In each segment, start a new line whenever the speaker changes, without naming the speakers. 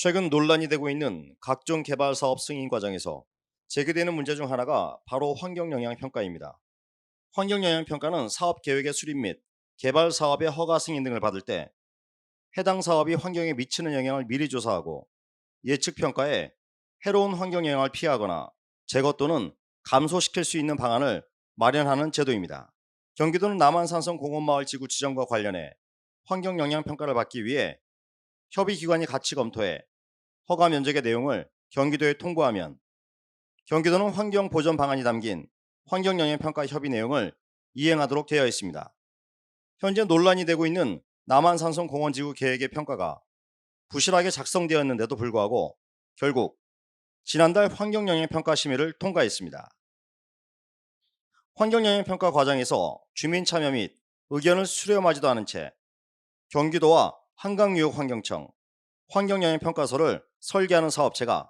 최근 논란이 되고 있는 각종 개발 사업 승인 과정에서 제기되는 문제 중 하나가 바로 환경영향평가입니다. 환경영향평가는 사업 계획의 수립 및 개발 사업의 허가 승인 등을 받을 때 해당 사업이 환경에 미치는 영향을 미리 조사하고 예측 평가에 해로운 환경 영향을 피하거나 제거 또는 감소시킬 수 있는 방안을 마련하는 제도입니다. 경기도는 남한산성 공원마을 지구 지정과 관련해 환경영향평가를 받기 위해 협의기관이 같이 검토해 허가 면적의 내용을 경기도에 통보하면 경기도는 환경 보전 방안이 담긴 환경영향평가 협의 내용을 이행하도록 되어 있습니다. 현재 논란이 되고 있는 남한산성 공원지구 계획의 평가가 부실하게 작성되었는데도 불구하고 결국 지난달 환경영향평가 심의를 통과했습니다. 환경영향평가 과정에서 주민 참여 및 의견을 수렴하지도 않은 채 경기도와 한강유역환경청, 환경영향평가서를 설계하는 사업체가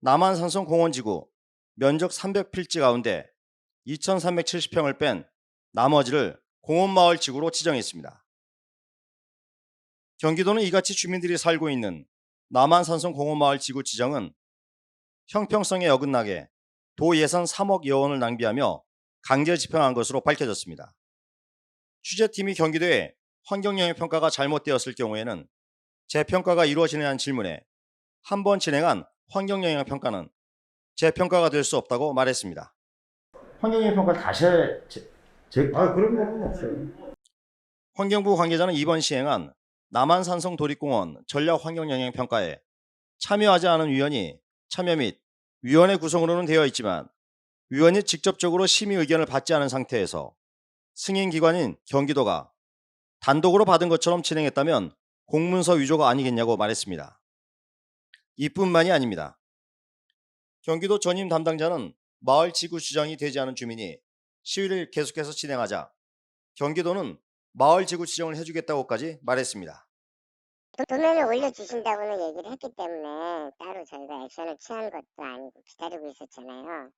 남한산성 공원지구 면적 300필지 가운데 2370평을 뺀 나머지를 공원마을 지구로 지정했습니다. 경기도는 이같이 주민들이 살고 있는 남한산성 공원마을 지구 지정은 형평성에 어긋나게 도 예산 3억여 원을 낭비하며 강제 집행한 것으로 밝혀졌습니다. 취재팀이 경기도에 환경영향평가가 잘못되었을 경우에는 재평가가 이루어지느냐는 질문에 한 번 진행한 환경영향평가는 재평가가 될 수 없다고 말했습니다.
환경영향평가 다시 그런 건 없어요.
환경부 관계자는 이번 시행한 남한산성 도립공원 전략환경영향평가에 참여하지 않은 위원이 참여 및 위원회 구성으로는 되어 있지만 위원이 직접적으로 심의 의견을 받지 않은 상태에서 승인기관인 경기도가 단독으로 받은 것처럼 진행했다면 공문서 위조가 아니겠냐고 말했습니다. 이뿐만이 아닙니다. 경기도 전임 담당자는 마을 지구 지정이 되지 않은 주민이 시위를 계속해서 진행하자 경기도는 마을 지구 지정을 해주겠다고까지 말했습니다.
도면을 올려주신다고는 얘기를 했기 때문에 따로 저희가 액션을 취한 것도 아니고 기다리고 있었잖아요.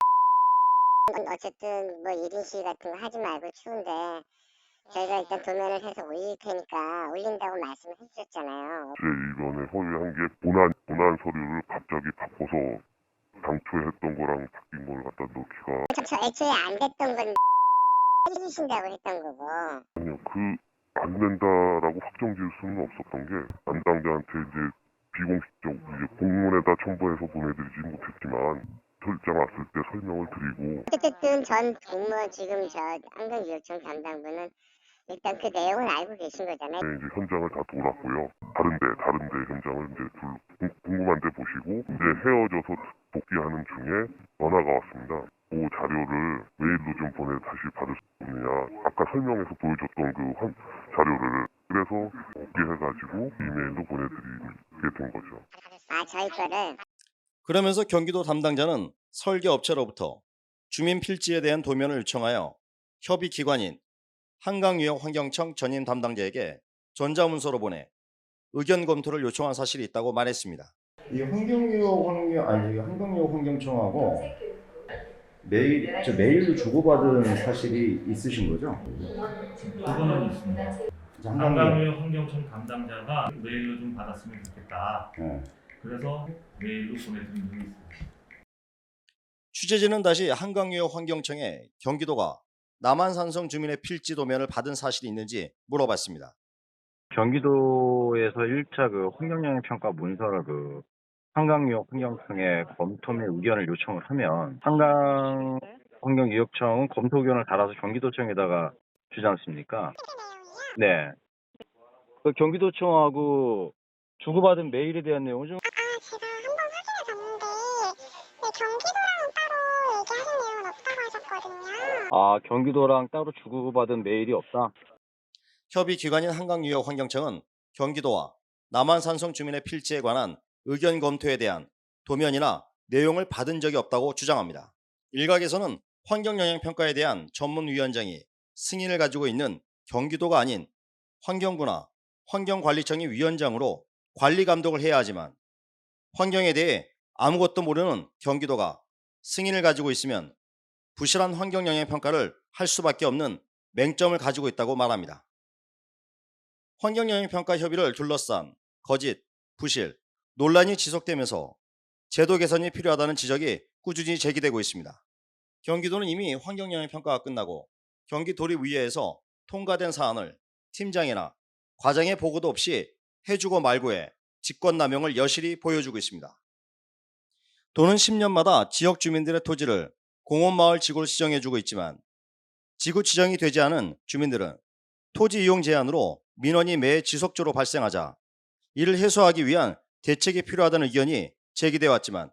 어쨌든 뭐 1인 시위 같은 거 하지 말고 추운데 저희가 일단 도면을 해서 올릴 테니까 올린다고 말씀을 해주셨잖아요.
제 이번에 허위한 게 본안 서류를 갑자기 바꿔서 당초에 했던 거랑 바뀐 걸 갖다 넣기가
저 애초에 안 됐던 건 해주신다고 했던 거고.
아니요, 안 된다라고 확정 지을 수는 없었던 게 담당자한테 이제 비공식적 이제 공문에다 첨부해서 보내드리지 못했지만 설장 왔을 때 설명을 드리고
어쨌든 전 공무원 지금 저 한강유역청 담당분은 일단 그 내용을 알고 계신 거잖아요.
네, 이제 현장을 다 돌았고요. 다른데 현장을 이제 궁금한데 보시고 이제 헤어져서 복귀하는 중에 전화가 왔습니다. 그 자료를 메일로 좀 다시 받을 수 없느냐. 아까 설명해서 보여줬던 그 자료를 그래서 복귀해가지고 이메일로 보내드리게 된 거죠.
저희 거를.
그러면서 경기도 담당자는 설계 업체로부터 주민 필지에 대한 도면을 요청하여 협의 기관인 한강유역환경청 전임 담당자에게 전자문서로 보내 의견 검토를 요청한 사실이 있다고 말했습니다.
이 한강유역 환경청하고 메일로 주고받은 사실이 있으신 거죠?
그거는 있습니다. 한강유역 환경청 담당자가 메일로 좀 받았으면 좋겠다.
네.
그래서 메일로 보내드린 적이 있습니다.
취재진은 다시 한강유역환경청에 경기도가 남한산성 주민의 필지 도면을 받은 사실이 있는지 물어봤습니다.
경기도에서 1차 그 환경영향평가 문서를 그 한강유역 환경청에 검토 및 의견을 요청을 하면 한강환경유역청은 검토 의견을 달아서 경기도청에다가 주지 않습니까? 네. 그 경기도청하고 주고받은 메일에 대한 내용은 좀
제가 한번 확인해 봤는데 경기도랑 따로 얘기하는 내용은 없다고 하셨거든요.
경기도랑 따로 주고받은 메일이 없다?
협의 기관인 한강유역환경청은 경기도와 남한산성 주민의 필지에 관한 의견 검토에 대한 도면이나 내용을 받은 적이 없다고 주장합니다. 일각에서는 환경영향평가에 대한 전문위원장이 승인을 가지고 있는 경기도가 아닌 환경부나 환경관리청이 위원장으로 관리 감독을 해야 하지만 환경에 대해 아무것도 모르는 경기도가 승인을 가지고 있으면 부실한 환경영향평가를 할 수밖에 없는 맹점을 가지고 있다고 말합니다. 환경영향평가 협의를 둘러싼 거짓, 부실, 논란이 지속되면서 제도 개선이 필요하다는 지적이 꾸준히 제기되고 있습니다. 경기도는 이미 환경영향평가가 끝나고 경기도립의회에서 통과된 사안을 팀장이나 과장의 보고도 없이 해주고 말고의 직권남용을 여실히 보여주고 있습니다. 도는 10년마다 지역 주민들의 토지를 공원마을 지구로 지정해주고 있지만 지구 지정이 되지 않은 주민들은 토지 이용 제한으로 민원이 매 지속적으로 발생하자 이를 해소하기 위한 대책이 필요하다는 의견이 제기되어 왔지만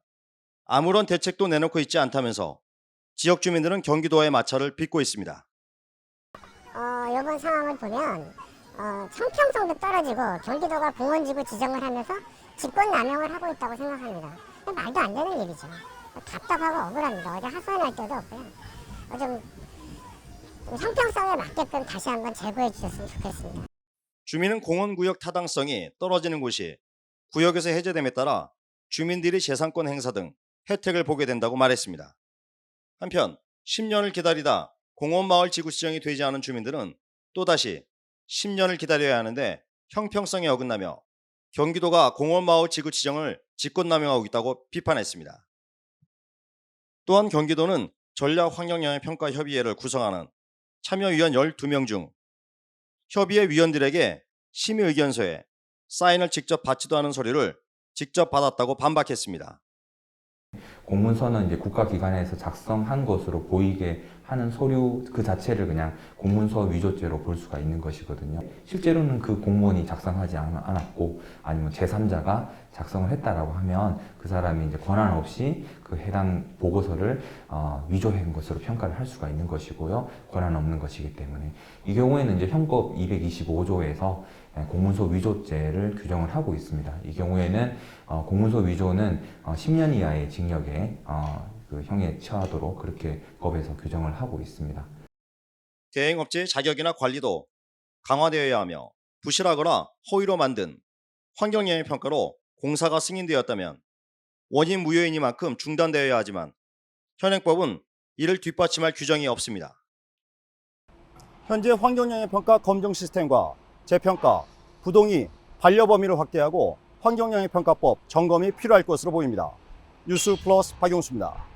아무런 대책도 내놓고 있지 않다면서 지역 주민들은 경기도와의 마찰을 빚고 있습니다.
이번 상황을 보면 형평성도 떨어지고 경기도가 공원지구 지정을 하면서 직권남용을 하고 있다고 생각합니다. 말도 안 되는 일이죠. 답답하고 억울합니다. 어제 하소연할 때도 없고요. 좀 형평성에 맞게끔 다시 한번 제고해 주셨으면 좋겠습니다.
주민은 공원구역 타당성이 떨어지는 곳이 구역에서 해제됨에 따라 주민들이 재산권 행사 등 혜택을 보게 된다고 말했습니다. 한편 10년을 기다리다 공원마을 지구 지정이 되지 않은 주민들은 또다시 10년을 기다려야 하는데 형평성에 어긋나며 경기도가 공원마을 지구 지정을 직권남용하고 있다고 비판했습니다. 또한 경기도는 전략환경영향평가협의회를 구성하는 참여위원 12명 중 협의회 위원들에게 심의의견서에 사인을 직접 받지도 않은 서류를 직접 받았다고 반박했습니다.
공문서는 이제 국가기관에서 작성한 것으로 보이게 하는 서류 그 자체를 그냥 공문서 위조죄로 볼 수가 있는 것이거든요. 실제로는 그 공무원이 작성하지 않았고 아니면 제3자가 작성을 했다라고 하면 그 사람이 이제 권한 없이 그 해당 보고서를 위조한 것으로 평가를 할 수가 있는 것이고요. 권한 없는 것이기 때문에 이 경우에는 이제 형법 225조에서 공문서 위조죄를 규정을 하고 있습니다. 이 경우에는 공문서 위조는 10년 이하의 징역에 그 형에 처하도록 그렇게 법에서 규정을 하고 있습니다.
대행업체의 자격이나 관리도 강화되어야 하며 부실하거나 허위로 만든 환경영향평가로 공사가 승인되었다면 원인 무효이니만큼 중단되어야 하지만 현행법은 이를 뒷받침할 규정이 없습니다. 현재 환경영향평가 검증 시스템과 재평가, 부동의, 반려 범위를 확대하고 환경영향평가법 점검이 필요할 것으로 보입니다. 뉴스 플러스 박용수입니다.